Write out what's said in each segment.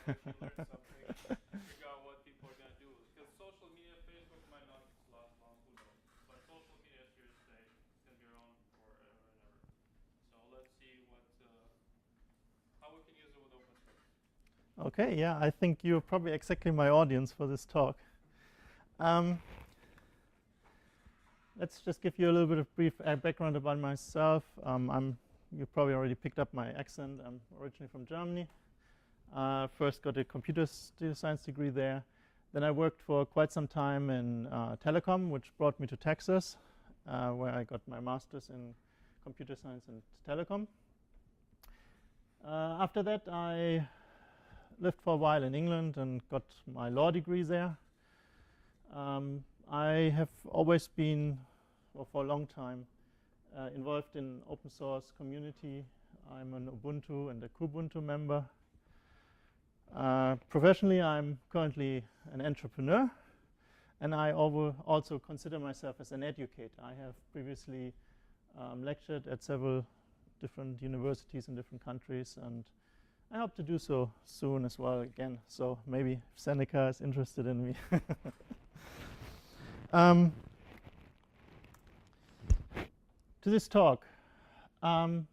actually learn something and figure out what people are going to do. Because social media, Facebook might not last long, who knows. But social media is here to stay. It's going to be around forever and ever. So let's see how we can use it with open source. Okay, yeah, I think you're probably exactly my audience for this talk. Let's just give you a little bit of brief background about myself. You probably already picked up my accent. I'm originally from Germany. First got a computer science degree there. Then I worked for quite some time in telecom, which brought me to Texas, where I got my master's in computer science and telecom. After that, I lived for a while in England and got my law degree there. I have always been, or for a long time, involved in open source community. I'm an Ubuntu and a Kubuntu member. Professionally, I'm currently an entrepreneur, and I also consider myself as an educator. I have previously lectured at several different universities in different countries, and I hope to do so soon as well again. So maybe Seneca is interested in me. To this talk, I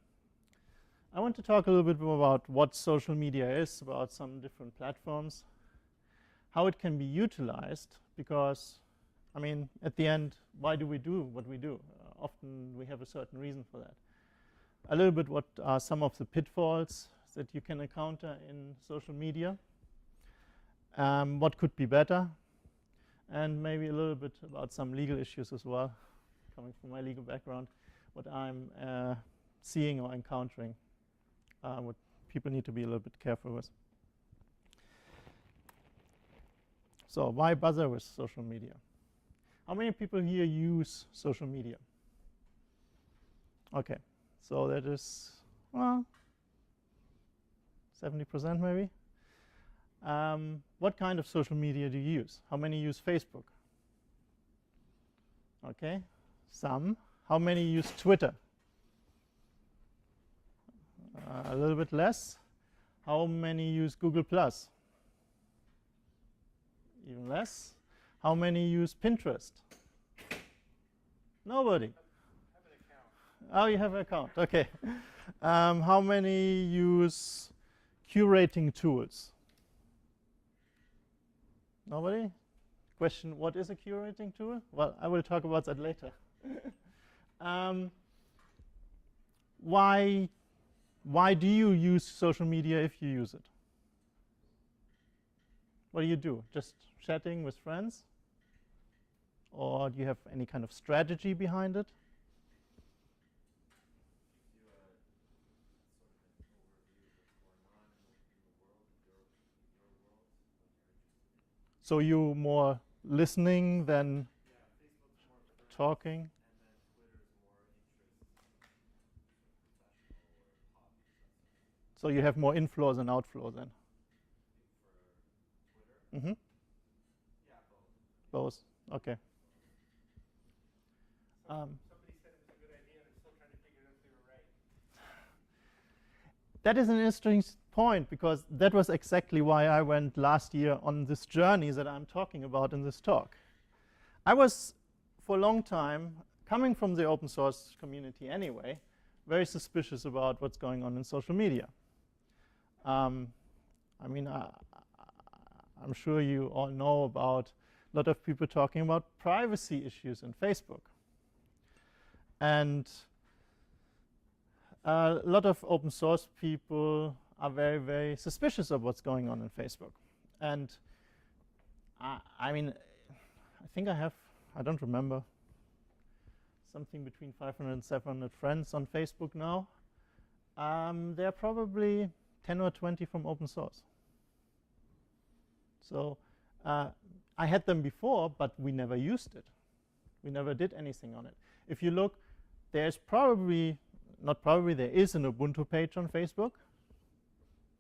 want to talk a little bit more about what social media is, about some different platforms, how it can be utilized, because, I mean, at the end, why do we do what we do? Often we have a certain reason for that. A little bit what are some of the pitfalls that you can encounter in social media, what could be better, and maybe a little bit about some legal issues as well, coming from my legal background, what I'm seeing or encountering, what people need to be a little bit careful with. So why bother with social media? How many people here use social media? Okay, so that is, well, 70% maybe. What kind of social media do you use? How many use Facebook? Okay, some. How many use Twitter? A little bit less. How many use Google+? Even less. How many use Pinterest? Nobody. I have an account. Oh, you have an account. Okay. How many use curating tools? Nobody? Question, what is a curating tool? Well, I will talk about that later. Why do you use social media if you use it? What do? Just chatting with friends? Or do you have any kind of strategy behind it? So you more listening than Facebook's more for talking? and then Twitter's more interest, professional or hobbies. So you have more inflow than outflow then? For Twitter? Yeah, both. Both. Okay. Somebody said it was a good idea, and I'm still trying to figure out if they were right. That is an interesting point, because that was exactly why I went last year on this journey that I'm talking about in this talk. I was, for a long time, coming from the open source community anyway, very suspicious about what's going on in social media. I mean, I'm sure you all know about a lot of people talking about privacy issues in Facebook. And a lot of open source people are very, very suspicious of what's going on in Facebook. And I mean, I think I don't remember, something between 500 and 700 friends on Facebook now. There are probably 10 or 20 from open source. So I had them before, but we never used it. We never did anything on it. If you look, there's probably, not probably, there is an Ubuntu page on Facebook,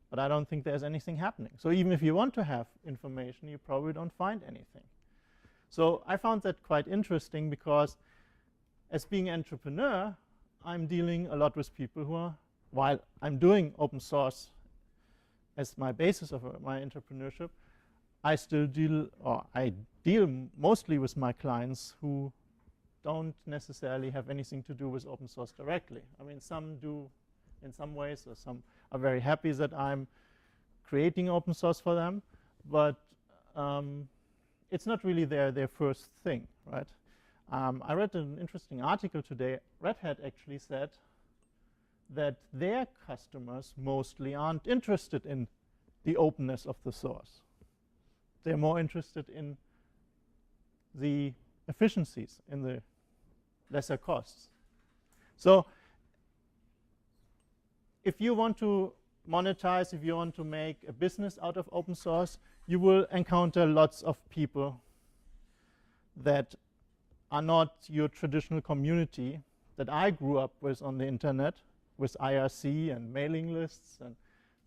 but I don't think there's anything happening. So even if you want to have information, you probably don't find anything. So I found that quite interesting, because as being an entrepreneur, I'm dealing a lot with people who are, while I'm doing open source as my basis of my entrepreneurship, I deal mostly with my clients who don't necessarily have anything to do with open source directly. I mean, some do in some ways, or some are very happy that I'm creating open source for them, but it's not really their first thing, right? I read an interesting article today. Red Hat actually said that their customers mostly aren't interested in the openness of the source. They're more interested in the efficiencies, in the lesser costs. So if you want to monetize, if you want to make a business out of open source, you will encounter lots of people that are not your traditional community that I grew up with on the internet, with IRC and mailing lists and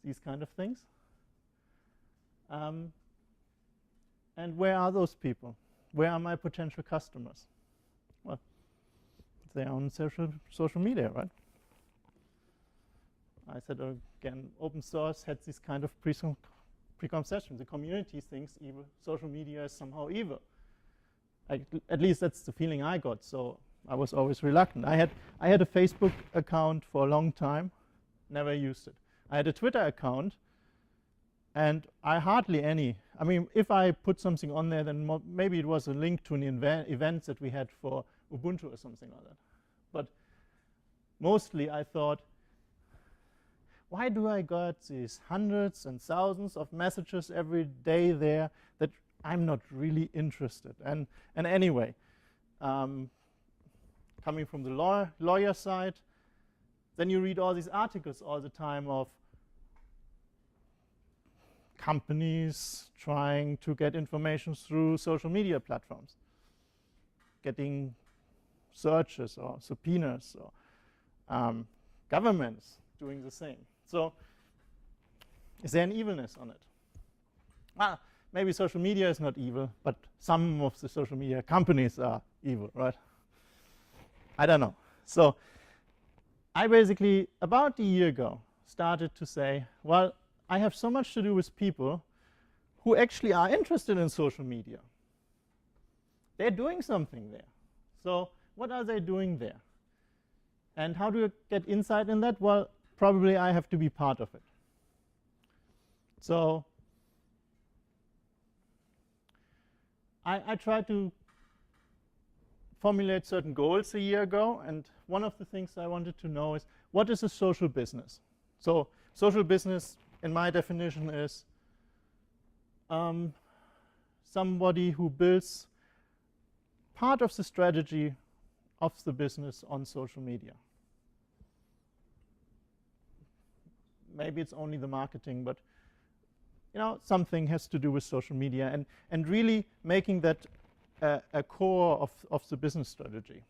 these kind of things. And where are those people? Where are my potential customers? Well, they're on social media, right? I said again, open source had this kind of preconception. The community thinks evil. Social media is somehow evil. At least that's the feeling I got. So I was always reluctant. I had a Facebook account for a long time, never used it. I had a Twitter account, and I hardly any. I mean, if I put something on there, then maybe it was a link to an event that we had for Ubuntu or something like that. But mostly I thought, why do I got these hundreds and thousands of messages every day there that I'm not really interested? And anyway, coming from the lawyer side, then you read all these articles all the time of companies trying to get information through social media platforms, getting searches or subpoenas, or governments doing the same. So is there an evilness on it? Maybe social media is not evil, but some of the social media companies are evil, right? I don't know. So I basically, about a year ago, started to say, well, I have so much to do with people who actually are interested in social media. They're doing something there. So what are they doing there? And how do you get insight in that? Well, probably I have to be part of it. So I tried to formulate certain goals a year ago, and one of the things I wanted to know is, what is a social business? So social business, in my definition, is somebody who builds part of the strategy of the business on social media. Maybe it's only the marketing, but something has to do with social media, and really making that a core of the business strategy.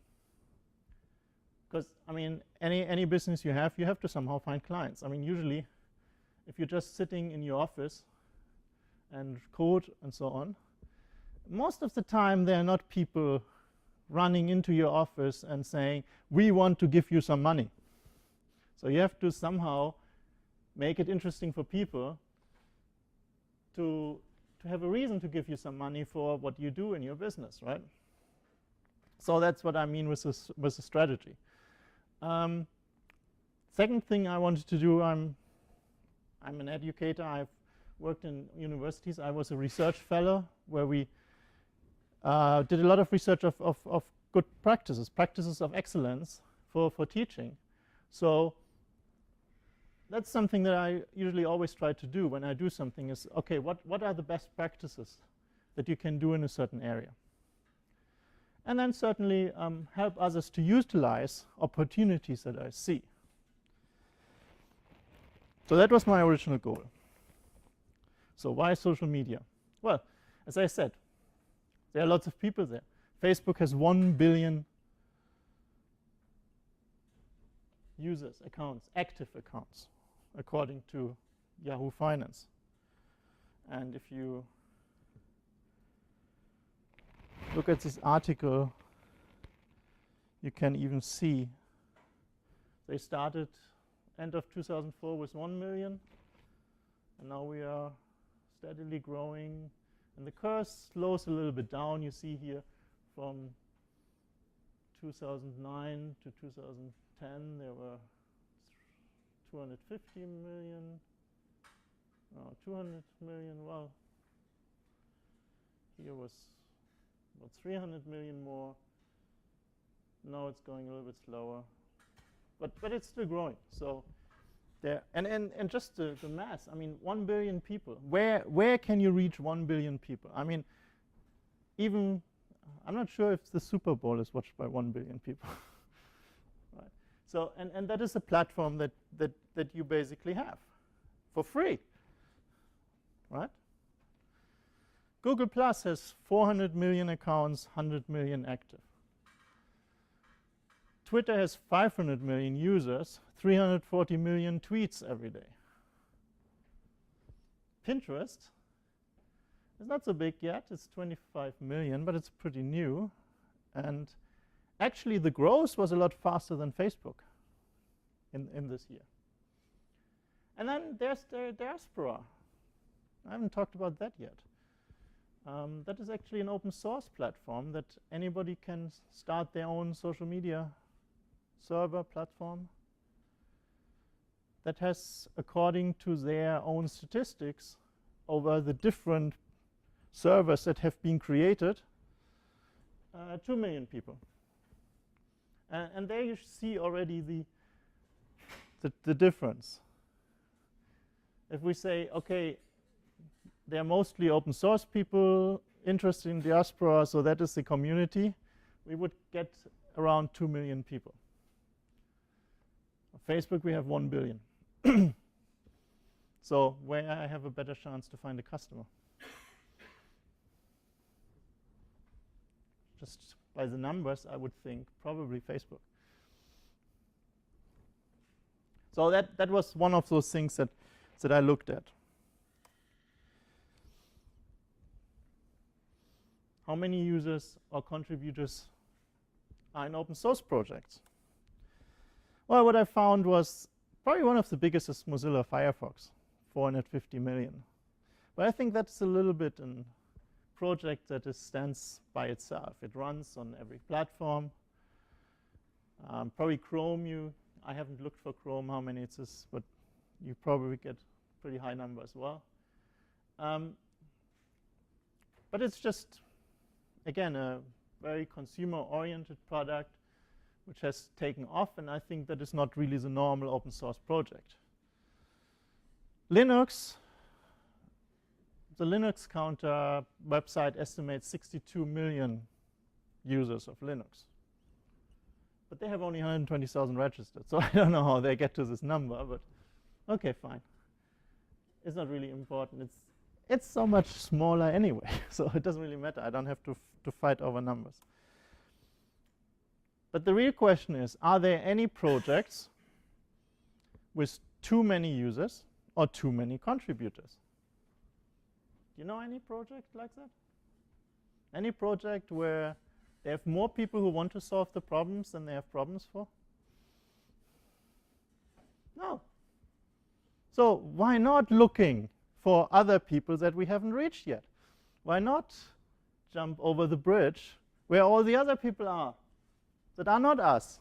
Because I mean, any business you have to somehow find clients. I mean, usually, if you're just sitting in your office and code and so on, most of the time there are not people running into your office and saying, we want to give you some money. So you have to somehow make it interesting for people to have a reason to give you some money for what you do in your business, right? So that's what I mean with the strategy. Second thing I wanted to do, I'm an educator. I've worked in universities. I was a research fellow where we did a lot of research of good practices of excellence for teaching. So that's something that I usually always try to do when I do something is, okay, what are the best practices that you can do in a certain area? And then certainly help others to utilize opportunities that I see. So that was my original goal. So why social media? Well, as I said, there are lots of people there. Facebook has 1 billion users, accounts, active accounts, according to Yahoo Finance. And if you look at this article, you can even see they started end of 2004 with 1 million, And now we are steadily growing. And the curve slows a little bit down. You see here from 2009 to 2010, there were 250 million, 200 million. Well, here was about 300 million more. Now it's going a little bit slower, but it's still growing. So there, and just the mass. I mean, 1 billion people. Where can you reach 1 billion people? I mean, even I'm not sure if the Super Bowl is watched by 1 billion people. Right. So and that is a platform that you basically have for free. Right. Google Plus has 400 million accounts, 100 million active. Twitter has 500 million users, 340 million tweets every day. Pinterest is not so big yet. It's 25 million, but it's pretty new. And actually, the growth was a lot faster than Facebook in this year. And then there's the diaspora. I haven't talked about that yet. That is actually an open source platform that anybody can start their own social media server platform that has, according to their own statistics over the different servers that have been created, 2 million people. And there you see already the difference. If we say, okay, they're mostly open source people interested in diaspora, so that is the community, we would get around 2 million people. On Facebook, we have 1 billion. So where I have a better chance to find a customer? Just by the numbers, I would think probably Facebook. So that was one of those things that I looked at. How many users or contributors are in open source projects? Well, what I found was probably one of the biggest is Mozilla Firefox, 450 million. But I think that's a little bit a project that stands by itself. It runs on every platform. Probably Chrome, I haven't looked for Chrome, how many it is, but you probably get a pretty high number as well. But it's just, again, a very consumer-oriented product which has taken off, and I think that is not really the normal open source project. Linux, the Linux Counter website estimates 62 million users of Linux. But they have only 120,000 registered, so I don't know how they get to this number, but okay, fine. It's not really important. It's so much smaller anyway, so it doesn't really matter. I don't have to fight over numbers. But the real question is, are there any projects with too many users or too many contributors? Do you know any project like that? Any project where they have more people who want to solve the problems than they have problems for? No. So why not looking for other people that we haven't reached yet? Why not jump over the bridge where all the other people are that are not us?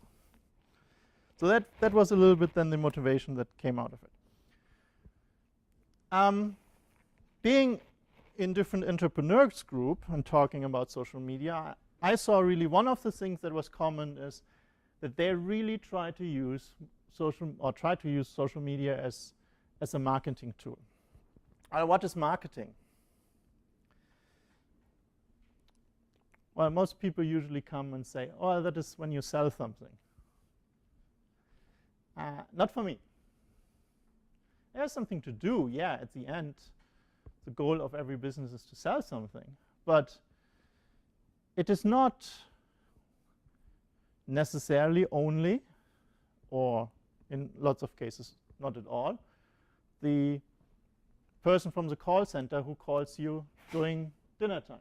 So that was a little bit then the motivation that came out of it. Being in different entrepreneurs group and talking about social media, I saw really one of the things that was common is that they really try to use social media as a marketing tool. What is marketing? Well, most people usually come and say, oh, that is when you sell something. Not for me. There's something to do, yeah, at the end. The goal of every business is to sell something. But it is not necessarily only, or in lots of cases, not at all, the person from the call center who calls you during dinner time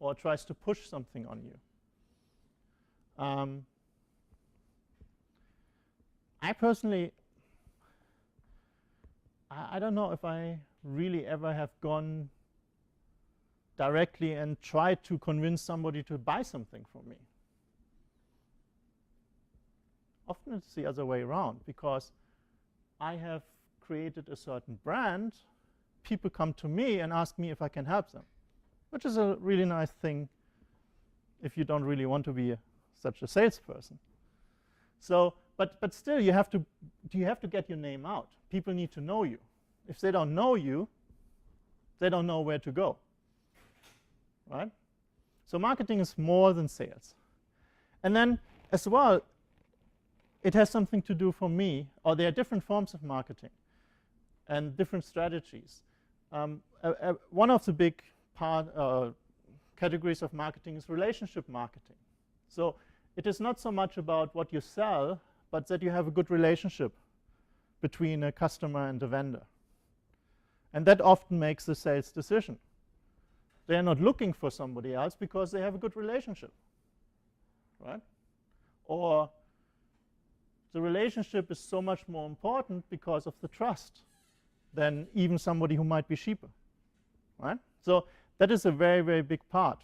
or tries to push something on you. I personally, I don't know if I really ever have gone directly and tried to convince somebody to buy something from me. Often it's the other way around, because I have created a certain brand, people come to me and ask me if I can help them, which is a really nice thing if you don't really want to be such a salesperson. So, but still, you have to get your name out. People need to know you. If they don't know you, they don't know where to go, right? So marketing is more than sales. And then as well, it has something to do for me, or there are different forms of marketing and different strategies. One of the big categories of marketing is relationship marketing. So it is not so much about what you sell, but that you have a good relationship between a customer and a vendor. And that often makes the sales decision. They are not looking for somebody else because they have a good relationship, right? Or the relationship is so much more important because of the trust than even somebody who might be cheaper, right? So that is a very, very big part.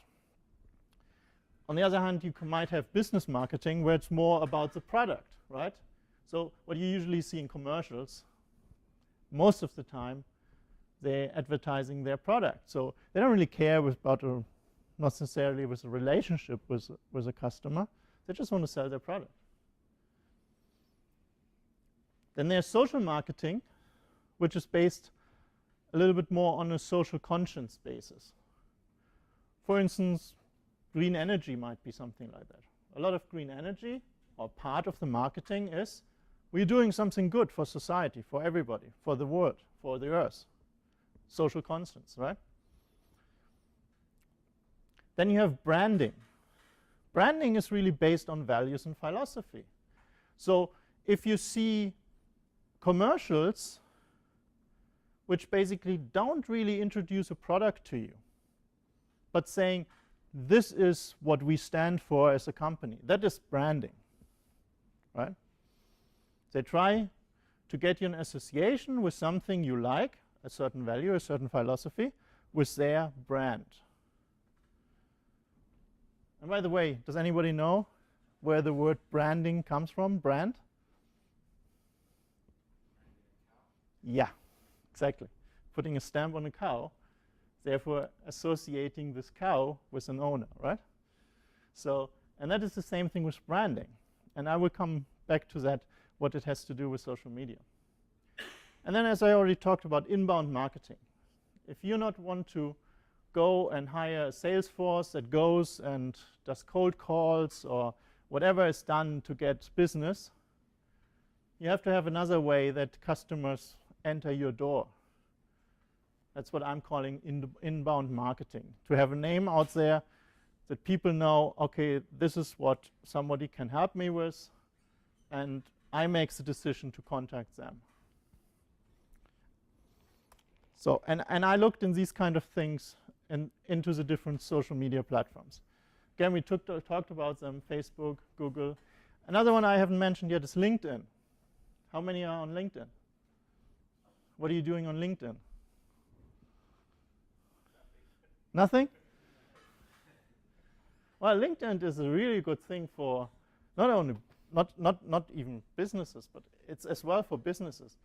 On the other hand, you might have business marketing where it's more about the product, right? So what you usually see in commercials, most of the time, they're advertising their product. So they don't really care about not necessarily with a relationship with a customer. They just want to sell their product. Then there's social marketing, which is based a little bit more on a social conscience basis. For instance, green energy might be something like that. A lot of green energy, or part of the marketing, is we're doing something good for society, for everybody, for the world, for the earth. Social conscience, right? Then you have branding. Branding is really based on values and philosophy. So if you see commercials which basically don't really introduce a product to you, but saying, this is what we stand for as a company, that is branding, right? They try to get you an association with something you like, a certain value, a certain philosophy, with their brand. And by the way, does anybody know where the word branding comes from? Brand? Yeah, exactly. Putting a stamp on a cow, therefore associating this cow with an owner, right? So, and that is the same thing with branding. And I will come back to that, what it has to do with social media. And then, as I already talked about, inbound marketing. If you not want to go and hire a sales force that goes and does cold calls or whatever is done to get business, you have to have another way that customers enter your door. That's what I'm calling inbound marketing. To have a name out there that people know, okay, this is what somebody can help me with, and I make the decision to contact them. So, and I looked in these kind of things into the different social media platforms. Again, we talked about them, Facebook, Google. Another one I haven't mentioned yet is LinkedIn. How many are on LinkedIn? What are you doing on LinkedIn? Nothing? Well, LinkedIn is a really good thing for not only, not even businesses, but it's as well for businesses.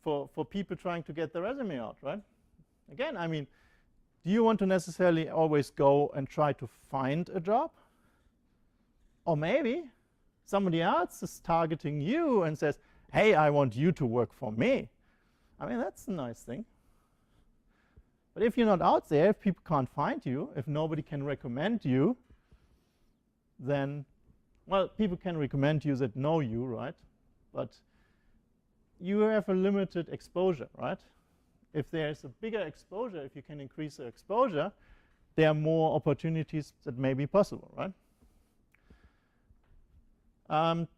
For people trying to get their resume out, right? Again, I mean, do you want to necessarily always go and try to find a job? Or maybe somebody else is targeting you and says, hey, I want you to work for me. I mean, that's a nice thing. But if you're not out there, if people can't find you, if nobody can recommend you, then, well, people can recommend you that know you, right? But you have a limited exposure, right? If there's a bigger exposure, if you can increase the exposure, there are more opportunities that may be possible, right?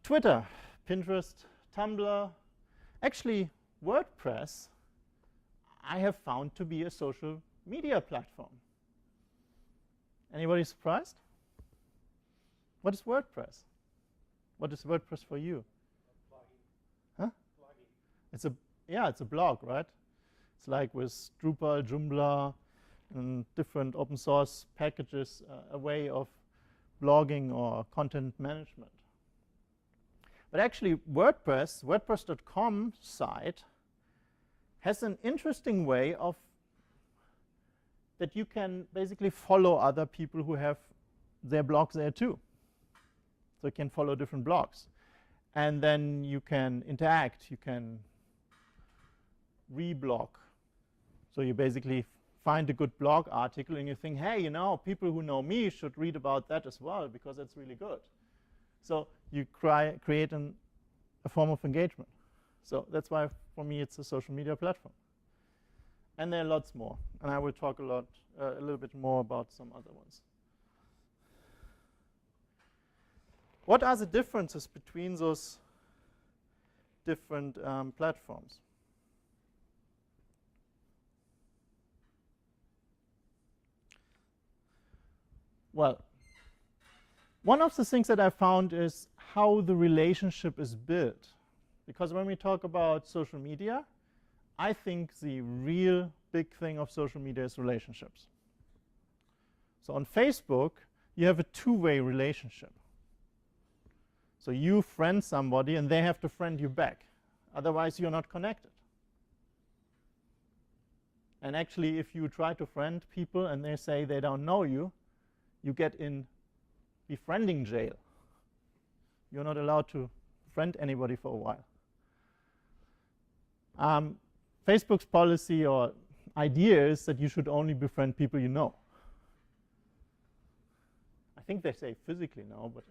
Twitter, Pinterest, Tumblr. Actually, WordPress, I have found to be a social media platform. Anybody surprised? What is WordPress? What is WordPress for you? Huh? It's a yeah, it's a blog, right? It's like with Drupal, Joomla, and different open source packages, a way of blogging or content management. But actually, WordPress.com site has an interesting way of that you can basically follow other people who have their blogs there too. So you can follow different blogs. And then you can interact, you can reblog. So you basically find a good blog article and you think, hey, you know, people who know me should read about that as well because it's really good. So you create a form of engagement. So that's why, for me, it's a social media platform. And there are lots more. And I will talk a little bit more about some other ones. What are the differences between those different platforms? Well, one of the things that I found is how the relationship is built. Because when we talk about social media, I think the real big thing of social media is relationships. So on Facebook, you have a two-way relationship. So you friend somebody and they have to friend you back. Otherwise, you're not connected. And actually, if you try to friend people and they say they don't know you, you get in befriending jail. You're not allowed to friend anybody for a while. Facebook's policy or idea is that you should only befriend people you know. I think they say physically know, but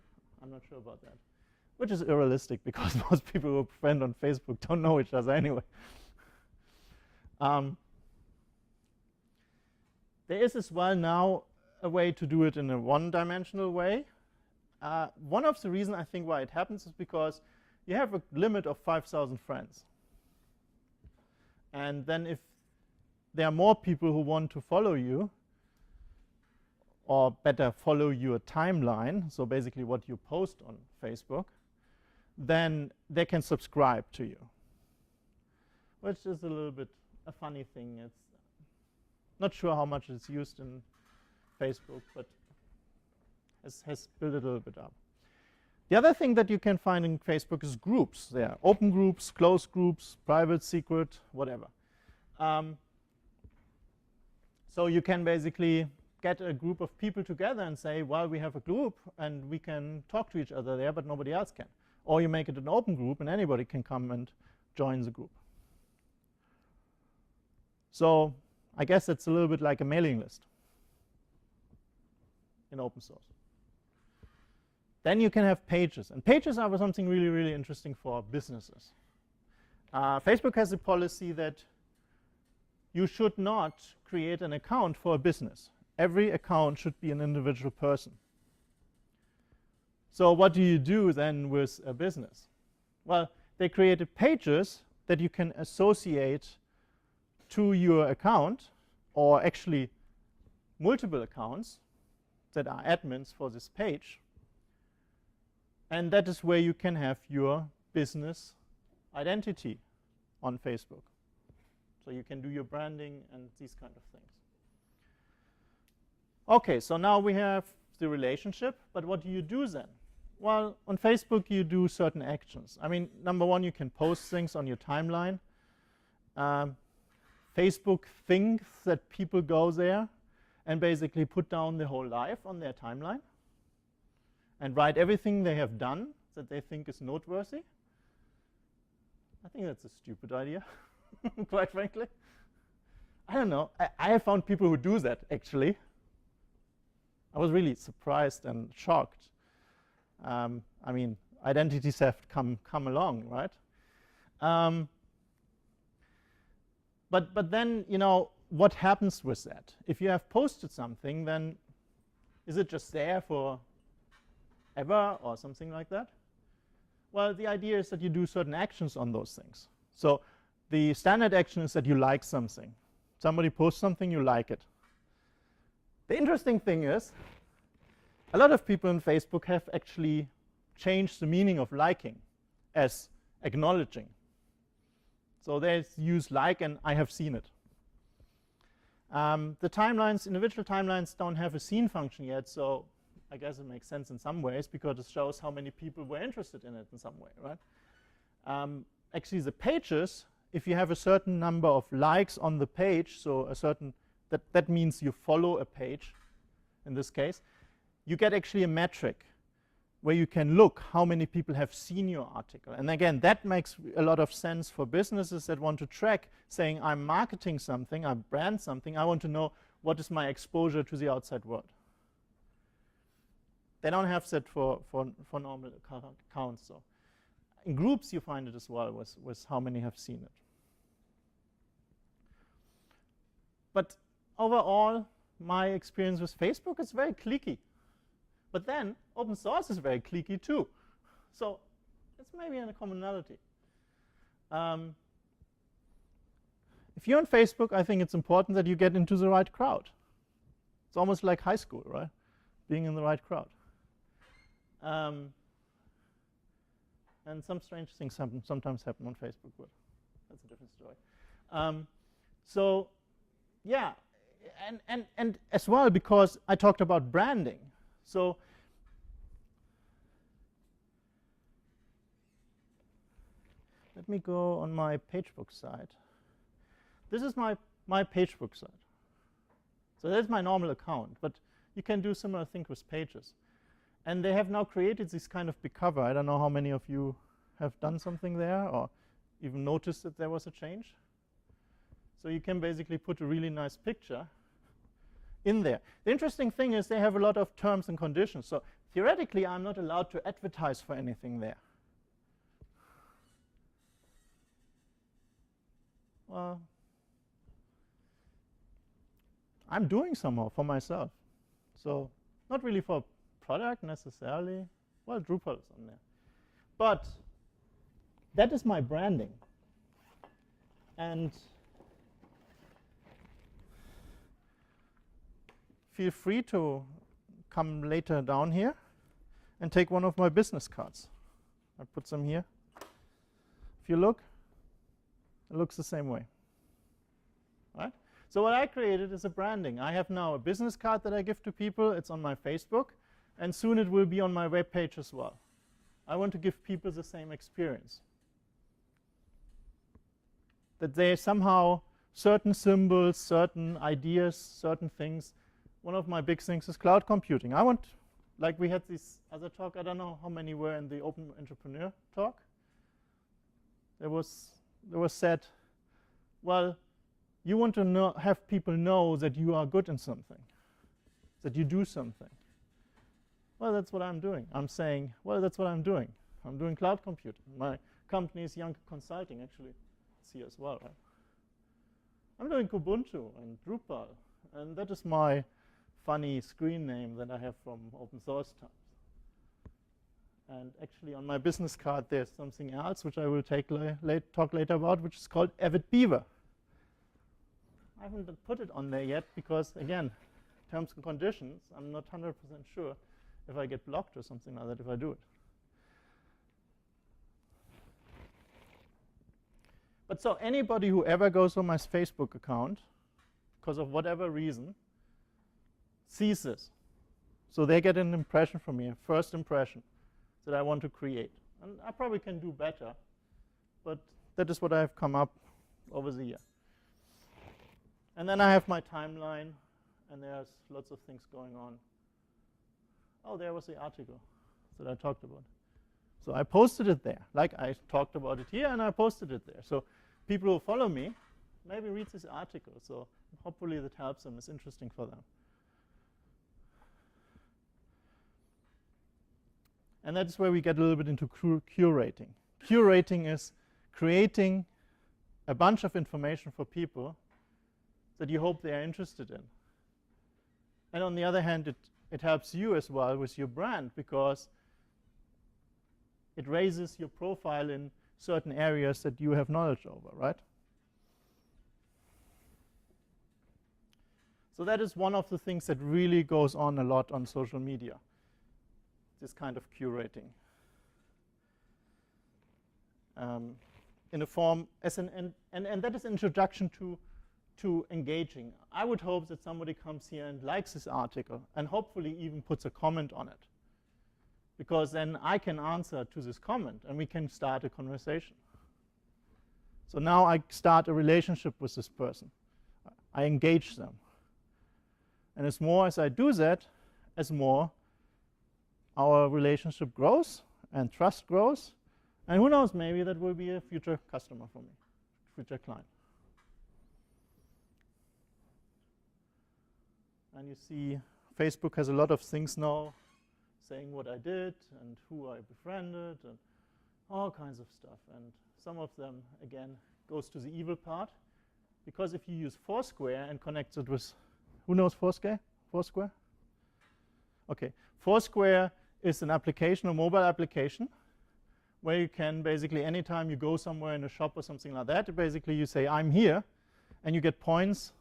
I'm not sure about that. Which is unrealistic because most people who friend on Facebook don't know each other anyway. There is as well now a way to do it in a one-dimensional way. One of the reasons I think why it happens is because you have a limit of 5,000 friends. And then if there are more people who want to follow you, or better, follow your timeline, so basically what you post on Facebook, then they can subscribe to you, which is a little bit a funny thing. It's not sure how much it's used in Facebook, but has built it a little bit up. The other thing that you can find in Facebook is groups. There are open groups, closed groups, private, secret, whatever. So you can basically get a group of people together and say, well, we have a group and we can talk to each other there, but nobody else can. Or you make it an open group and anybody can come and join the group. So I guess it's a little bit like a mailing list in open source. Then you can have pages. And pages are something really, really interesting for businesses. Facebook has a policy that you should not create an account for a business. Every account should be an individual person. So what do you do then with a business? Well, they created pages that you can associate to your account, or actually multiple accounts that are admins for this page. And that is where you can have your business identity on Facebook. So you can do your branding and these kind of things. Okay, so now we have the relationship, but what do you do then? Well, on Facebook you do certain actions. I mean, number one, you can post things on your timeline. Facebook thinks that people go there and basically put down their whole life on their timeline and write everything they have done that they think is noteworthy. I think that's a stupid idea, quite frankly. I don't know. I have found people who do that, actually. I was really surprised and shocked. I mean, identity theft come along, right? But then, you know, what happens with that? If you have posted something, then is it just there for ever or something like that? Well, the idea is that you do certain actions on those things. So the standard action is that you like something. Somebody posts something, you like it. The interesting thing is, a lot of people on Facebook have actually changed the meaning of liking as acknowledging. So they use like, and I have seen it. The timelines, individual timelines, don't have a seen function yet, so I guess it makes sense in some ways because it shows how many people were interested in it in some way, right? Actually, the pages, if you have a certain number of likes on the page, so a certain, that means you follow a page, in this case, you get actually a metric where you can look how many people have seen your article. And again, that makes a lot of sense for businesses that want to track, saying I'm marketing something, I brand something, I want to know what is my exposure to the outside world. They don't have that for normal accounts. So in groups you find it as well with how many have seen it. But overall, my experience with Facebook is very cliquey. But then open source is very cliquey too. So it's maybe a commonality. If you're on Facebook, I think it's important that you get into the right crowd. It's almost like high school, right? Being in the right crowd. And some strange things sometimes happen on Facebook, but that's a different story. So yeah, and as well, because I talked about branding. So let me go on my PageBook site. This is my PageBook site. So that's my normal account, but you can do similar things with pages. And they have now created this kind of big cover. I don't know how many of you have done something there or even noticed that there was a change. So you can basically put a really nice picture in there. The interesting thing is they have a lot of terms and conditions. So theoretically, I'm not allowed to advertise for anything there. Well, I'm doing somehow for myself. So not really for product necessarily. Well, Drupal is on there. But that is my branding. And feel free to come later down here and take one of my business cards. I put some here. If you look, it looks the same way. Right? So what I created is a branding. I have now a business card that I give to people. It's on my Facebook. And soon it will be on my web page as well. I want to give people the same experience. That they somehow, certain symbols, certain ideas, certain things. One of my big things is cloud computing. I want, like we had this other talk, I don't know how many were in the Open Entrepreneur talk. There was said, well, you want to have people know that you are good in something, that you do something. Well, that's what I'm doing. I'm saying, well, that's what I'm doing. I'm doing cloud computing. My company is Young Consulting, actually. It's here as well, right? I'm doing Kubuntu and Drupal. And that is my funny screen name that I have from open source times. And actually, on my business card, there's something else, which I will talk later about, which is called Avid Beaver. I haven't put it on there yet because, again, terms and conditions, I'm not 100% sure if I get blocked or something like that if I do it. But so anybody who ever goes on my Facebook account, because of whatever reason, sees this. So they get an impression from me, a first impression that I want to create. And I probably can do better, but that is what I have come up over the year. And then I have my timeline, and there's lots of things going on. Oh, there was the article that I talked about. So I posted it there, like I talked about it here, and I posted it there. So people who follow me maybe read this article. So hopefully that helps them, it's interesting for them. And that's where we get a little bit into curating. Curating is creating a bunch of information for people that you hope they are interested in. And on the other hand, it helps you as well with your brand because it raises your profile in certain areas that you have knowledge over, right? So that is one of the things that really goes on a lot on social media, this kind of curating. in a form as and that is introduction to engaging. I would hope that somebody comes here and likes this article and hopefully even puts a comment on it, because then I can answer to this comment and we can start a conversation. So now I start a relationship with this person. I engage them. And as more as I do that, as more our relationship grows and trust grows. And who knows, maybe that will be a future customer for me, future client. And you see Facebook has a lot of things now saying what I did and who I befriended and all kinds of stuff. And some of them, again, goes to the evil part. Because if you use Foursquare and connect it with, who knows Foursquare? Foursquare? Okay. Foursquare is an application, a mobile application, where you can basically, anytime you go somewhere in a shop or something like that, basically you say, I'm here, and you get points.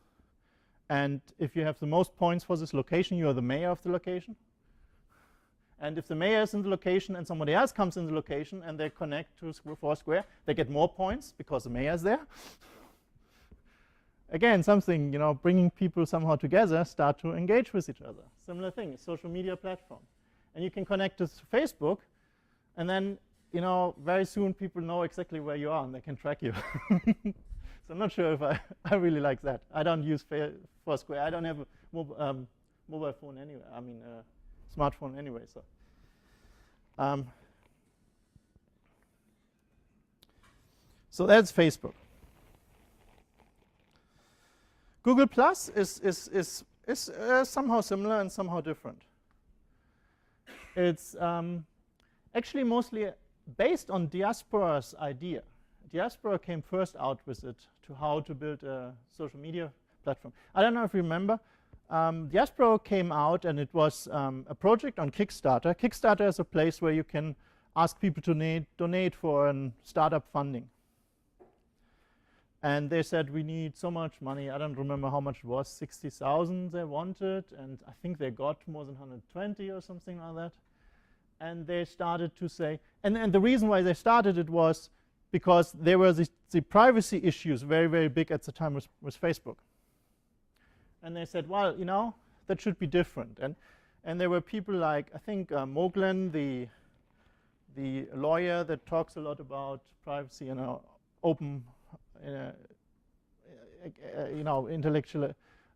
And if you have the most points for this location, you are the mayor of the location. And if the mayor is in the location and somebody else comes in the location and they connect to Foursquare, they get more points because the mayor is there. Again, something, you know, bringing people somehow together, start to engage with each other. Similar thing, a social media platform. And you can connect this to Facebook, and then, you know, very soon people know exactly where you are and they can track you. So I'm not sure if I really like that. I don't use Foursquare. I don't have a mobile phone anyway. I mean, smartphone anyway. So that's Facebook. Google Plus is somehow similar and somehow different. It's actually mostly based on Diaspora's idea. Diaspora came first out with it to how to build a social media platform. I don't know if you remember. Diaspora came out and it was a project on Kickstarter. Kickstarter is a place where you can ask people to donate for startup funding. And they said, we need so much money. I don't remember how much it was, 60,000 they wanted. And I think they got more than 120 or something like that. And they started to say, and the reason why they started it was because there were the privacy issues very, very big at the time with Facebook. And they said, well, you know, that should be different. And there were people like, I think Moglen, the lawyer that talks a lot about privacy and open, you know, intellectual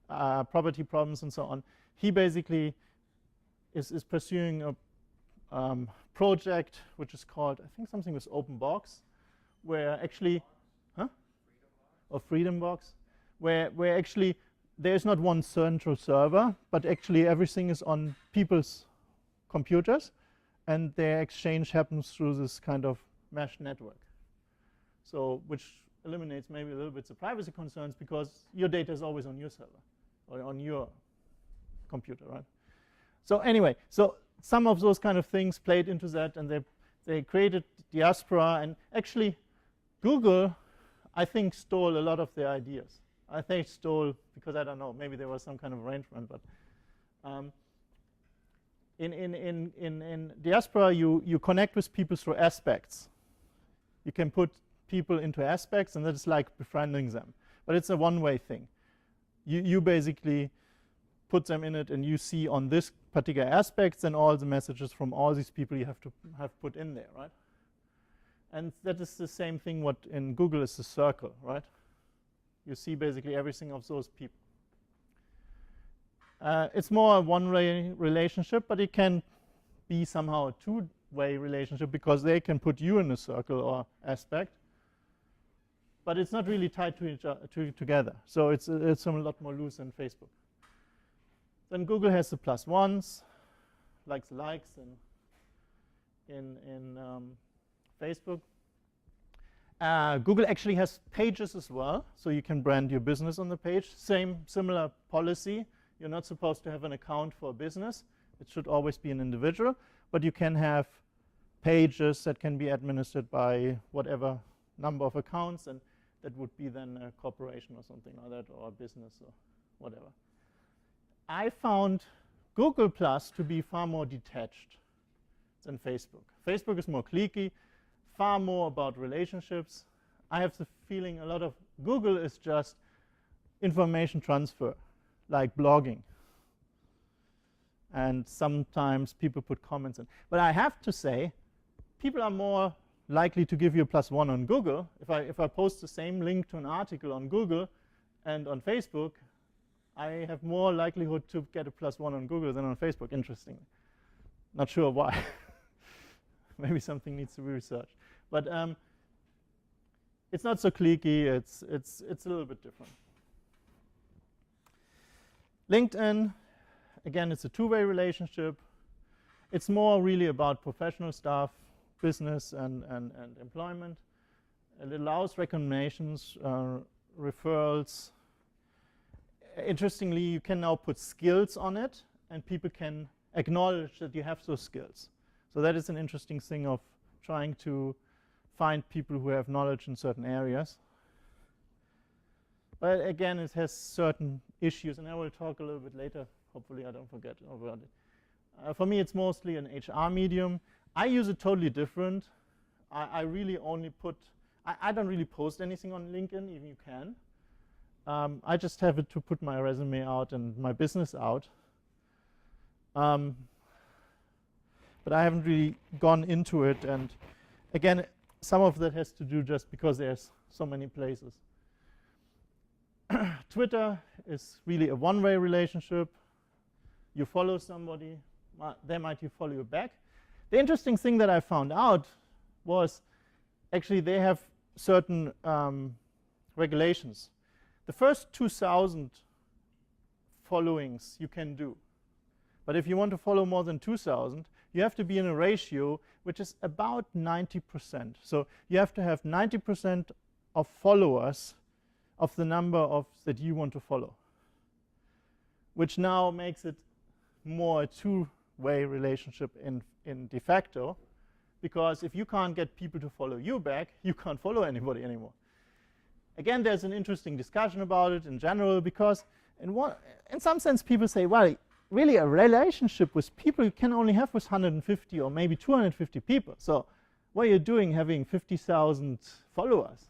property problems and so on. He basically is pursuing a project which is called, I think something with Open Box, where actually, or Freedom Box, where actually there is not one central server, but actually everything is on people's computers, and their exchange happens through this kind of mesh network. So, which eliminates maybe a little bit the privacy concerns, because your data is always on your server or on your computer, right? So anyway, so some of those kind of things played into that, and they created Diaspora, and actually Google, I think, stole a lot of their ideas. I think stole, because I don't know, maybe there was some kind of arrangement, but in Diaspora, you connect with people through aspects. You can put people into aspects, and that is like befriending them. But it's a one-way thing. You basically put them in it, and you see on this particular aspects and all the messages from all these people you have to have put in there, right? And that is the same thing what in Google is the circle, right? You see basically everything of those people. It's more a one-way relationship, but it can be somehow a two-way relationship, because they can put you in a circle or aspect, but it's not really tied to each other together. So it's a lot more loose than Facebook. Then Google has the +1s, like the likes in Facebook. Google actually has pages as well, so you can brand your business on the page. Similar policy. You're not supposed to have an account for a business. It should always be an individual, but you can have pages that can be administered by whatever number of accounts, and that would be then a corporation or something like that, or a business or whatever. I found Google Plus to be far more detached than Facebook. Facebook is more cliquey, far more about relationships. I have the feeling a lot of Google is just information transfer, like blogging. And sometimes people put comments in. But I have to say, people are more likely to give you a +1 on Google. If I post the same link to an article on Google and on Facebook, I have more likelihood to get a +1 on Google than on Facebook, interestingly. Not sure why. Maybe something needs to be researched. But it's not so cliquey. It's a little bit different. LinkedIn, again, it's a two-way relationship. It's more really about professional stuff, business and employment. It allows recommendations, referrals. Interestingly, you can now put skills on it, and people can acknowledge that you have those skills. So that is an interesting thing of trying to find people who have knowledge in certain areas. But again, it has certain issues, and I will talk a little bit later. Hopefully I don't forget about it. For me, it's mostly an HR medium. I use it totally different. I really only put, I don't really post anything on LinkedIn, even you can. I just have it to put my resume out and my business out. But I haven't really gone into it. And again, some of that has to do just because there's so many places. Twitter is really a one-way relationship. You follow somebody, they might follow you back. The interesting thing that I found out was actually they have certain regulations. The first 2,000 followings you can do. But if you want to follow more than 2,000, you have to be in a ratio which is about 90%. So you have to have 90% of followers of the number that you want to follow, which now makes it more a two-way relationship in de facto, because if you can't get people to follow you back, you can't follow anybody anymore. Again, there's an interesting discussion about it in general, because in some sense people say, well, really a relationship with people you can only have with 150 or maybe 250 people. So what are you doing having 50,000 followers?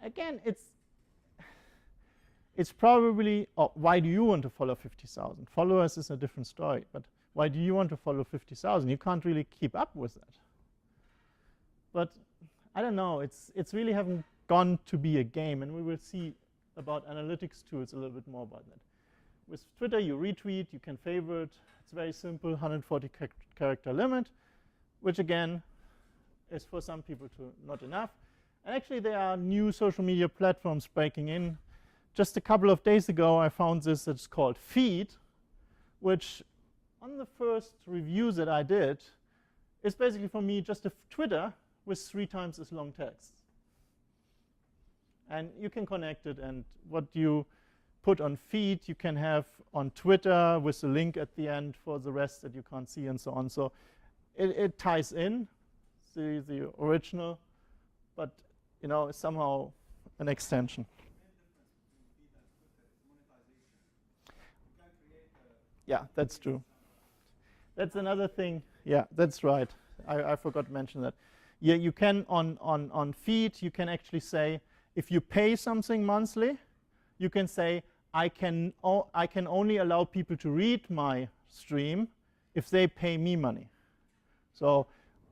Again, it's probably, why do you want to follow 50,000? Followers is a different story, but why do you want to follow 50,000? You can't really keep up with that. But I don't know, it's really haven't gone to be a game, and we will see about analytics tools a little bit more about that. With Twitter, you retweet, you can favorite. It's very simple, 140 character limit, which again is for some people not enough. And actually, there are new social media platforms breaking in. Just a couple of days ago, I found this that's called Feed, which on the first reviews that I did, is basically for me just a Twitter with 3 times as long text. And you can connect it, and what you put on Feed, you can have on Twitter with a link at the end for the rest that you can't see and so on. So it ties in the original, but you know, it's somehow an extension. Yeah, that's true. That's another thing. Yeah, that's right. I forgot to mention that. Yeah, you can on Feed, you can actually say, if you pay something monthly, you can say, I can only allow people to read my stream if they pay me money. So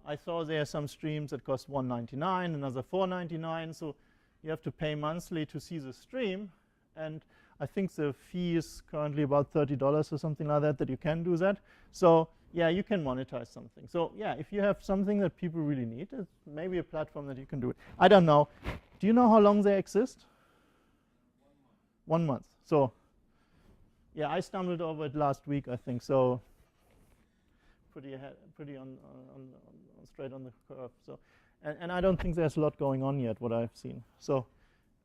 I saw there are some streams that cost $1.99, another $4.99. So you have to pay monthly to see the stream. And I think the fee is currently about $30 or something like that you can do that. So yeah, you can monetize something. So yeah, if you have something that people really need, it's maybe a platform that you can do it. I don't know. Do you know how long they exist? 1 month. So yeah, I stumbled over it last week, I think. So pretty straight on the curve. So and I don't think there's a lot going on yet, what I've seen. So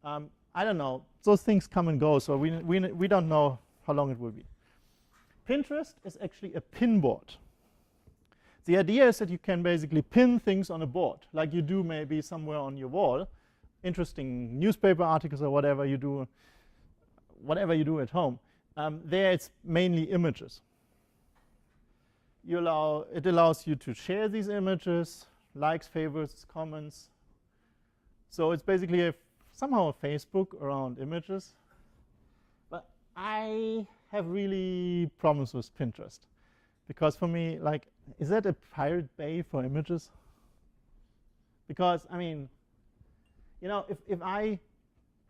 I don't know. Those things come and go. So we don't know how long it will be. Pinterest is actually a pin board. The idea is that you can basically pin things on a board, like you do maybe somewhere on your wall. Interesting newspaper articles or whatever you do at home. There it's mainly images. It allows you to share these images, likes, favorites, comments. So it's basically somehow a Facebook around images. But I have really problems with Pinterest. Because for me, like, is that a Pirate Bay for images? Because, I mean, you know, if I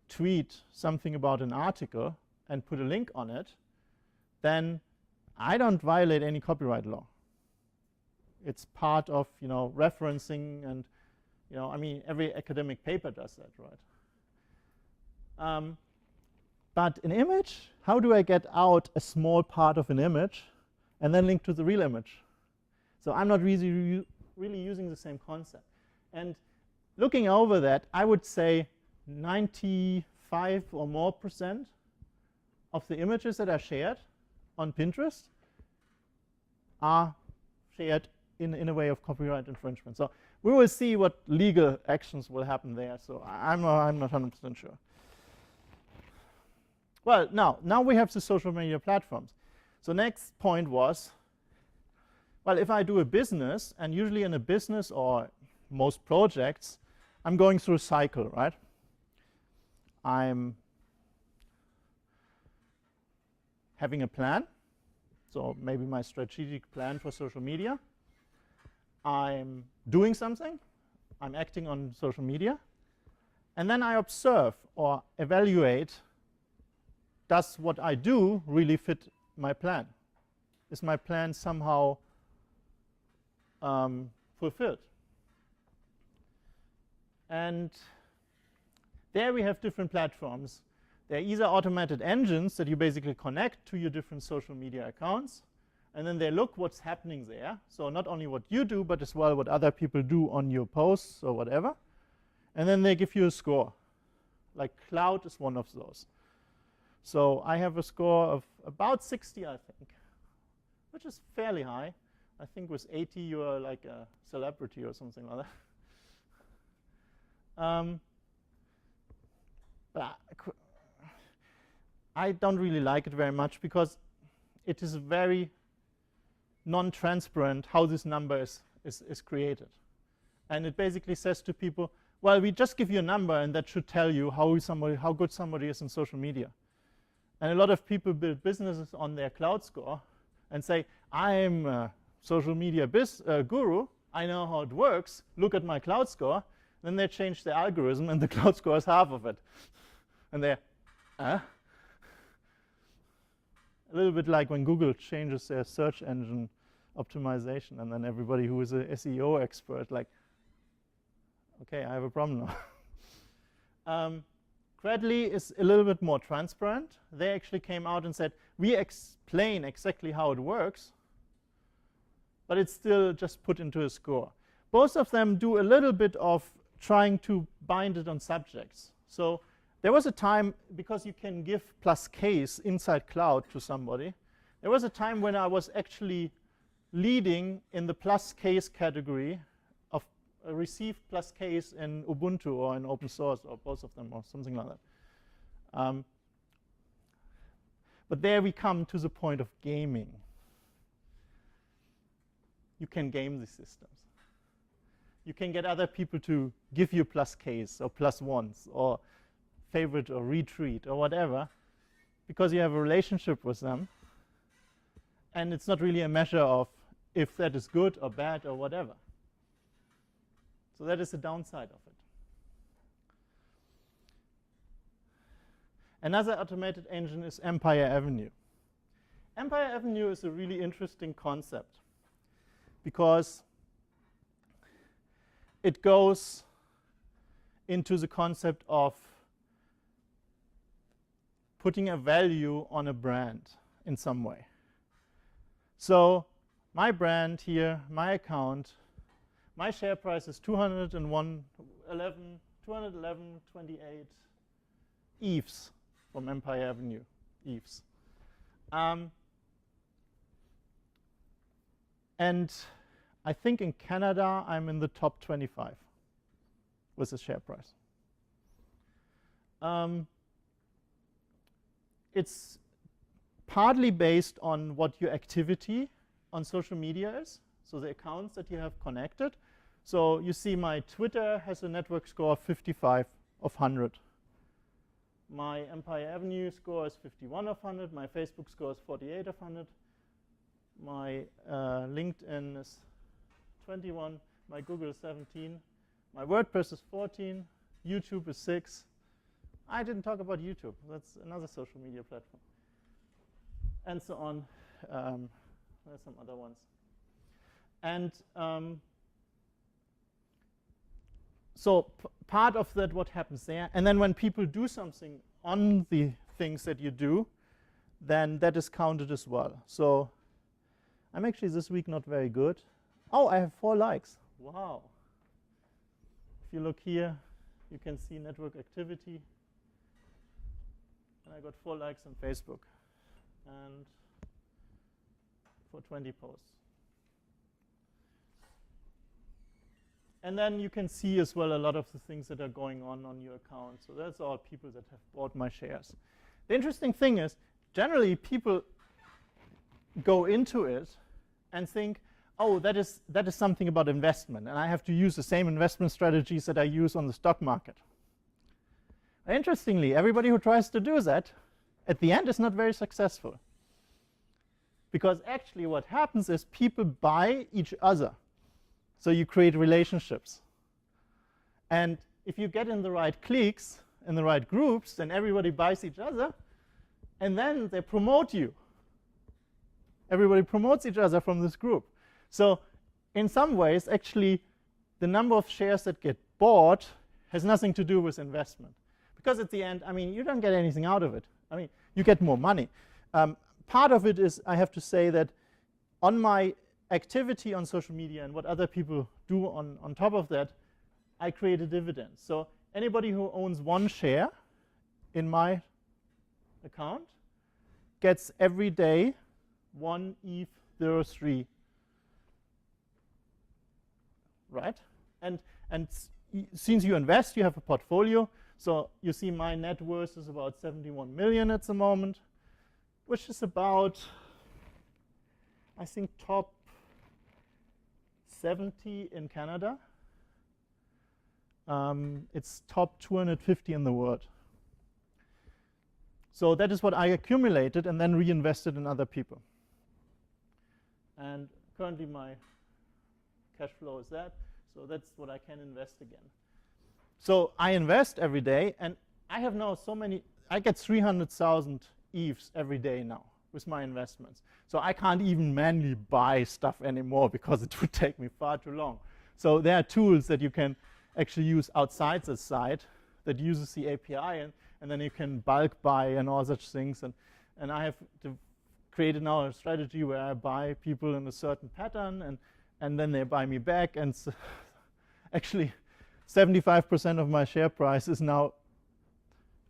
tweet something about an article and put a link on it, then I don't violate any copyright law. It's part of, you know, referencing and, you know, I mean, every academic paper does that, right? But an image, how do I get out a small part of an image and then link to the real image? So I'm not really using the same concept. And looking over that, I would say 95 or more % of the images that are shared on Pinterest are shared in a way of copyright infringement. So we will see what legal actions will happen there. So I'm not 100% sure. Well, now we have the social media platforms. So next point was, well, if I do a business, and usually in a business or most projects, I'm going through a cycle, right? I'm having a plan. So maybe my strategic plan for social media. I'm doing something. I'm acting on social media. And then I observe or evaluate, does what I do really fit my plan? Is my plan somehow fulfilled? And there we have different platforms. They're either automated engines that you basically connect to your different social media accounts, and then they look what's happening there. So not only what you do, but as well what other people do on your posts or whatever. And then they give you a score. Like Cloud is one of those. So I have a score of about 60, I think, which is fairly high. I think with 80, you are like a celebrity or something like that. But I don't really like it very much because it is very non-transparent how this number is created. And it basically says to people, well, we just give you a number and that should tell you how good somebody is in social media. And a lot of people build businesses on their Cloud score and say, I'm a social media guru. I know how it works. Look at my Cloud score. Then they change the algorithm and the Cloud score is half of it. And they're, A little bit like when Google changes their search engine optimization, and then everybody who is an SEO expert, like, okay, I have a problem now. Credly is a little bit more transparent. They actually came out and said, we explain exactly how it works, but it's still just put into a score. Both of them do a little bit of trying to bind it on subjects. So there was a time, because you can give plus case inside Cloud to somebody, there was a time when I was actually leading in the plus case category of received plus case in Ubuntu or in open source, or both of them, or something like that. But there we come to the point of gaming. You can game the systems. You can get other people to give you plus case or plus ones or favorite or retweet or whatever, because you have a relationship with them. And it's not really a measure of if that is good or bad or whatever. So that is the downside of it. Another automated engine is Empire Avenue. Empire Avenue is a really interesting concept because it goes into the concept of putting a value on a brand in some way. So my brand here, my account, my share price is 211.28 EVs from Empire Avenue, EVs. And I think in Canada, I'm in the top 25 with the share price. It's partly based on what your activity on social media is, so the accounts that you have connected. So you see my Twitter has a network score of 55 of 100. My Empire Avenue score is 51 of 100. My Facebook score is 48 of 100. My LinkedIn is 21. My Google is 17. My WordPress is 14. YouTube is 6. I didn't talk about YouTube. That's another social media platform. And so on. There's some other ones. And so part of that, what happens there. And then when people do something on the things that you do, then that is counted as well. So I'm actually this week not very good. Oh, I have 4 likes. Wow. If you look here, you can see network activity. And I got 4 likes on Facebook. And for 20 posts. And then you can see as well a lot of the things that are going on your account. So that's all people that have bought my shares. The interesting thing is, generally people go into it and think, oh, that is something about investment, and I have to use the same investment strategies that I use on the stock market. Interestingly, everybody who tries to do that, at the end is not very successful. Because actually what happens is people buy each other. So you create relationships. And if you get in the right cliques, in the right groups, then everybody buys each other, and then they promote you. Everybody promotes each other from this group. So in some ways, actually, the number of shares that get bought has nothing to do with investment. Because at the end, I mean, you don't get anything out of it. I mean, you get more money. Part of it is, I have to say that on my activity on social media and what other people do on top of that, I create a dividend. So anybody who owns 1 share in my account gets every day 1 ETH03. Right? And since you invest, you have a portfolio. So you see my net worth is about 71 million at the moment, which is about, I think, top 70 in Canada. It's top 250 in the world. So that is what I accumulated and then reinvested in other people. And currently my cash flow is that. So that's what I can invest again. So I invest every day, and I have now so many, I get 300,000 ETHs every day now with my investments. So I can't even manually buy stuff anymore because it would take me far too long. So there are tools that you can actually use outside the site that uses the API, and then you can bulk buy and all such things. And I have created now a strategy where I buy people in a certain pattern, and then they buy me back. And so actually, 75% of my share price is now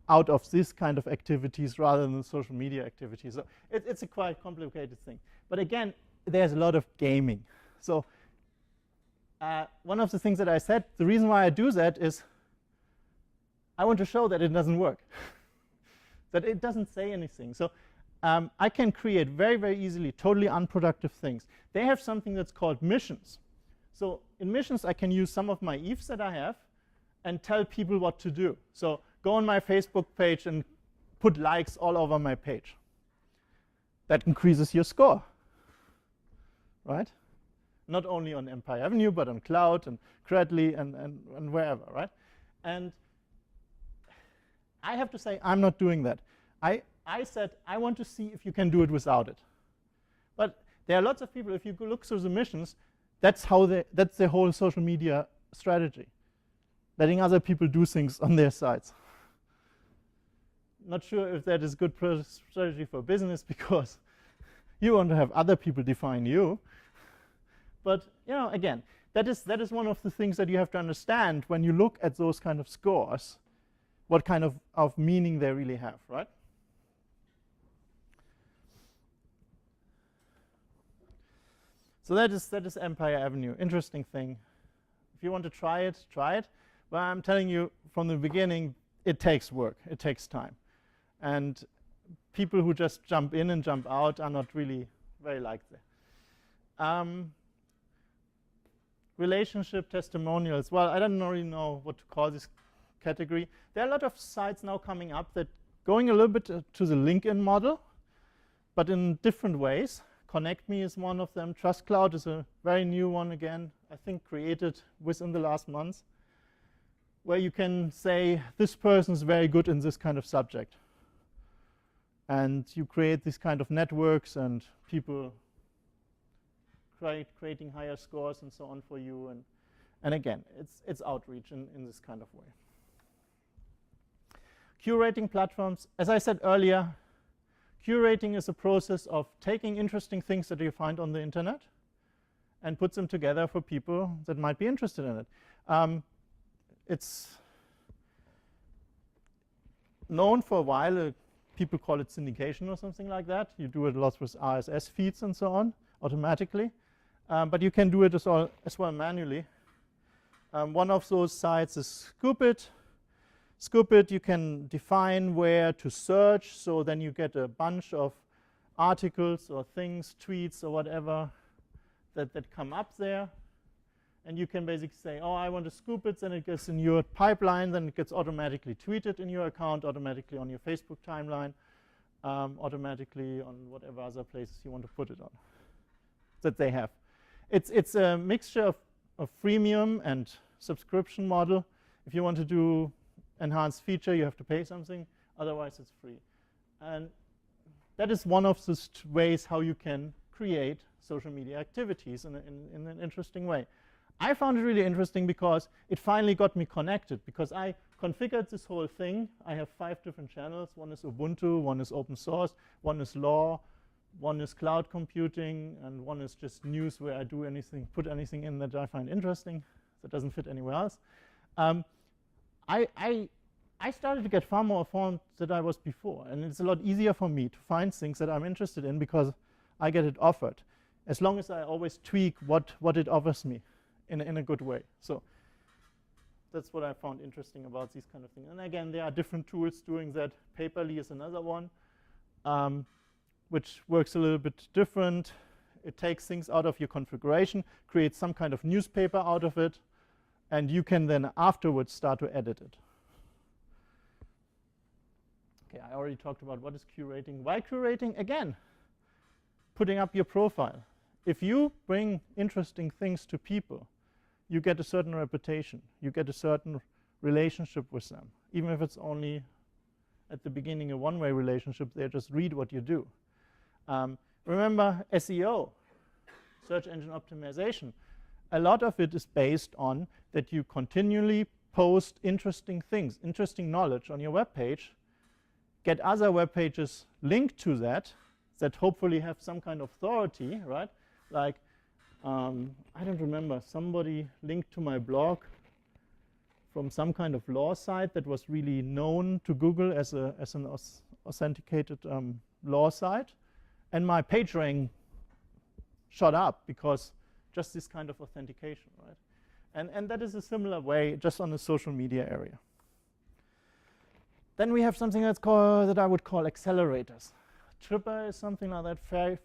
out of this kind of activities rather than social media activities. So it's a quite complicated thing. But again, there's a lot of gaming. So one of the things that I said, the reason why I do that is I want to show that it doesn't work, that it doesn't say anything. So I can create very, very easily totally unproductive things. They have something that's called missions. So in missions, I can use some of my ETHs that I have and tell people what to do. So go on my Facebook page and put likes all over my page. That increases your score, right? Not only on Empire Avenue, but on Cloud and Credly and wherever, right? And I have to say, I'm not doing that. I said, I want to see if you can do it without it. But there are lots of people, if you look through the missions, that's the whole social media strategy. Letting other people do things on their sites. Not sure if that is good strategy for business because you want to have other people define you. But again, that is one of the things that you have to understand when you look at those kind of scores, what kind of meaning they really have, right? So that is Empire Avenue. Interesting thing. If you want to try it, try it. But I'm telling you from the beginning, it takes work. It takes time. And people who just jump in and jump out are not really very like that. relationship testimonials. Well, I don't really know what to call this category. There are a lot of sites now coming up that going a little bit to the LinkedIn model, but in different ways. Connect Me is one of them. Trust Cloud is a very new one again, I think created within the last months, where you can say, this person is very good in this kind of subject. And you create these kind of networks and people creating higher scores and so on for you. And again, it's outreach in this kind of way. Curating platforms, as I said earlier, curating is a process of taking interesting things that you find on the internet and put them together for people that might be interested in it. It's known for a while, people call it syndication or something like that. You do it a lot with RSS feeds and so on, automatically. But you can do it as well manually. One of those sites is Scoopit. Scoopit, you can define where to search, so then you get a bunch of articles or things, tweets or whatever that come up there. And you can basically say, oh, I want to scoop it, then it gets in your pipeline, then it gets automatically tweeted in your account, automatically on your Facebook timeline, automatically on whatever other places you want to put it on that they have. It's a mixture of freemium and subscription model. If you want to do enhanced feature, you have to pay something. Otherwise, it's free. And that is one of the ways how you can create social media activities in an interesting way. I found it really interesting because it finally got me connected, because I configured this whole thing. I have 5 different channels. One is Ubuntu, one is open source, one is law, one is cloud computing, and one is just news where I do anything, put anything in that I find interesting that doesn't fit anywhere else. I started to get far more informed than I was before, and it's a lot easier for me to find things that I'm interested in because I get it offered, as long as I always tweak what it offers me in a good way. So that's what I found interesting about these kind of things. And again, there are different tools doing that. Paperly is another one, which works a little bit different. It takes things out of your configuration, creates some kind of newspaper out of it, and you can then afterwards start to edit it. Okay, I already talked about what is curating. Why curating? Again, putting up your profile. If you bring interesting things to people, you get a certain reputation. You get a certain relationship with them. Even if it's only at the beginning a one-way relationship, they just read what you do. Remember SEO, search engine optimization. A lot of it is based on that you continually post interesting things, interesting knowledge on your web page, get other web pages linked to that hopefully have some kind of authority, right? Like, I don't remember, somebody linked to my blog from some kind of law site that was really known to Google as an authenticated law site, and my page rank shot up because just this kind of authentication, right? And that is a similar way, just on the social media area. Then we have something that I would call accelerators. Tripper is something like that,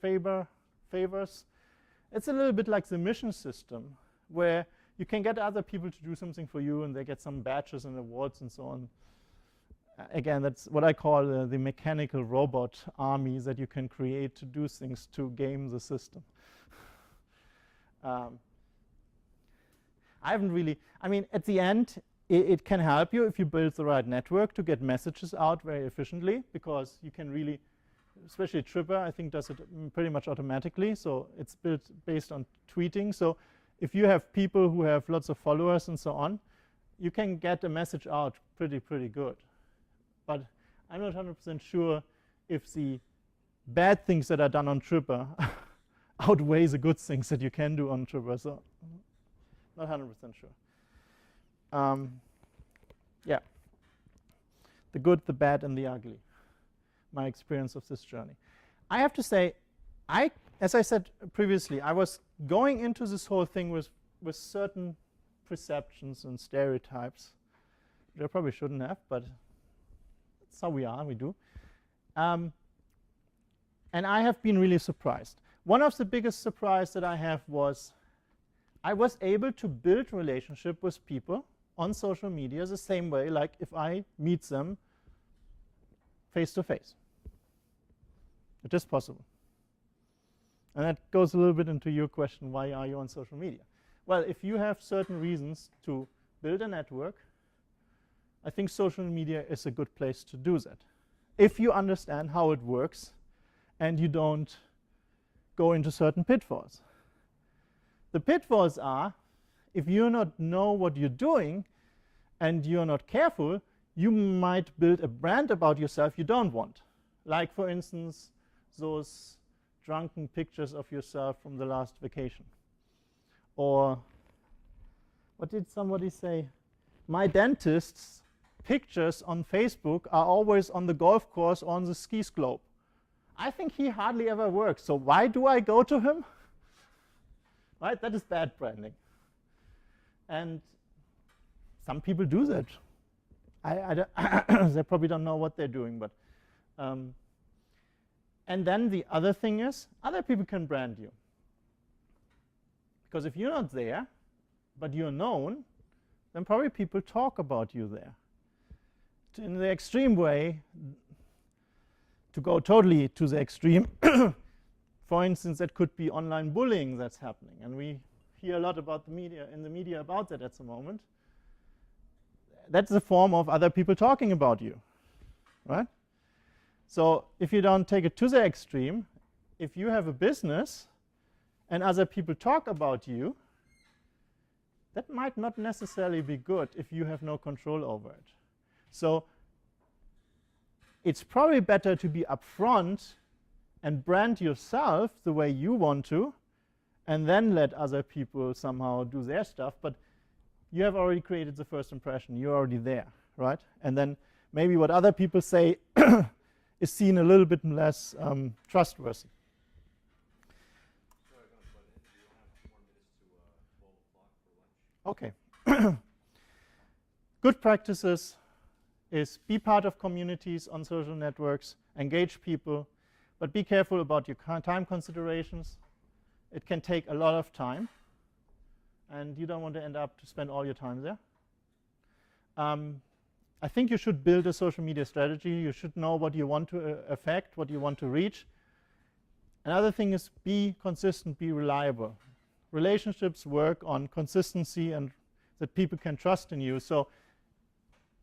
favors. It's a little bit like the mission system, where you can get other people to do something for you, and they get some badges and awards and so on. Again, that's what I call the mechanical robot army that you can create to do things to game the system. I haven't really, I mean, at the end, it can help you if you build the right network to get messages out very efficiently, because you can really, especially Tripper, I think does it pretty much automatically. So it's built based on tweeting. So if you have people who have lots of followers and so on, you can get a message out pretty good. But I'm not 100% sure if the bad things that are done on Tripper outweigh the good things that you can do on Tripper. So not 100% sure. Yeah, the good, the bad, and the ugly. My experience of this journey. I have to say, as I said previously, I was going into this whole thing with certain perceptions and stereotypes, which I probably shouldn't have, but that's how we are, we do. And I have been really surprised. One of the biggest surprises that I have was I was able to build relationship with people on social media the same way, like if I meet them face to face. It is possible. And that goes a little bit into your question, why are you on social media? Well, if you have certain reasons to build a network, I think social media is a good place to do that. If you understand how it works and you don't go into certain pitfalls. The pitfalls are, if you not know what you're doing and you're not careful, you might build a brand about yourself you don't want. Like, for instance, those drunken pictures of yourself from the last vacation. Or, what did somebody say? My dentist's pictures on Facebook are always on the golf course or on the ski slope. I think he hardly ever works, so why do I go to him? Right? That is bad branding. And some people do that. They probably don't know what they're doing, but and then the other thing is, other people can brand you. Because if you're not there, but you're known, then probably people talk about you there. In the extreme way, to go totally to the extreme, for instance, that could be online bullying that's happening. And we hear a lot about the media, in the media about that at the moment. That's a form of other people talking about you, right? So if you don't take it to the extreme, if you have a business and other people talk about you, that might not necessarily be good if you have no control over it. So it's probably better to be upfront and brand yourself the way you want to, and then let other people somehow do their stuff. But you have already created the first impression. You're already there, right? And then maybe what other people say is seen a little bit less trustworthy. Okay. Good practices is be part of communities on social networks, engage people, but be careful about your time considerations. It can take a lot of time, and you don't want to end up to spend all your time there. I think you should build a social media strategy. You should know what you want to affect, what you want to reach. Another thing is be consistent, be reliable. Relationships work on consistency and that people can trust in you. So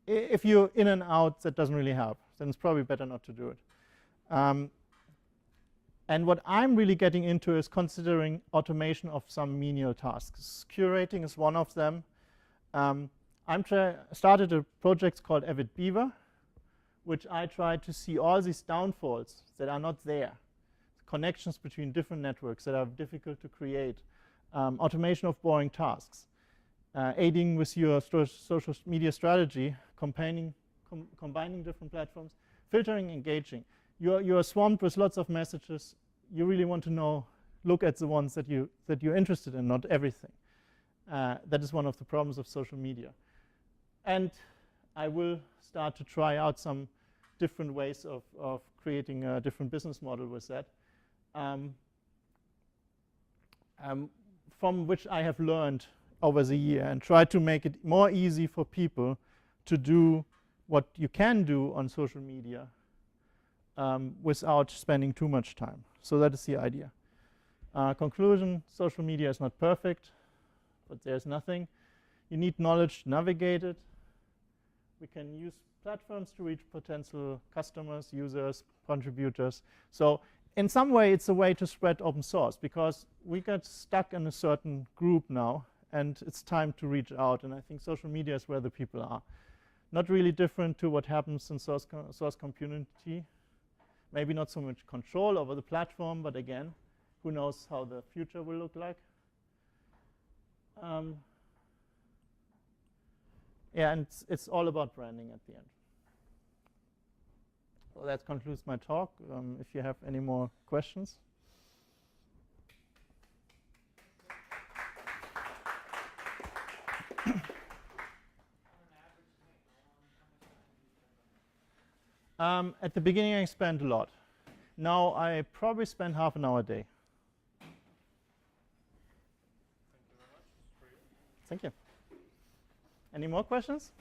if you're in and out, that doesn't really help. Then it's probably better not to do it. And what I'm really getting into is considering automation of some menial tasks. Curating is one of them. Started a project called Avid Beaver, which I try to see all these downfalls that are not there, connections between different networks that are difficult to create, automation of boring tasks, aiding with your social media strategy, combining different platforms, filtering, engaging. You're swamped with lots of messages. You really want to look at the ones that you're interested in, not everything. That is one of the problems of social media. And I will start to try out some different ways of creating a different business model with that, from which I have learned over the year, and try to make it more easy for people to do what you can do on social media without spending too much time. So that is the idea. Conclusion, social media is not perfect, but there's nothing. You need knowledge to navigate it. We can use platforms to reach potential customers, users, contributors. So in some way, it's a way to spread open source, because we got stuck in a certain group now, and it's time to reach out. And I think social media is where the people are. Not really different to what happens in source community. Maybe not so much control over the platform, but again, who knows how the future will look like. Yeah, and it's all about branding at the end. So that concludes my talk. If you have any more questions. At the beginning, I spent a lot. Now I probably spend half an hour a day. Thank you very much. Thank you. Any more questions?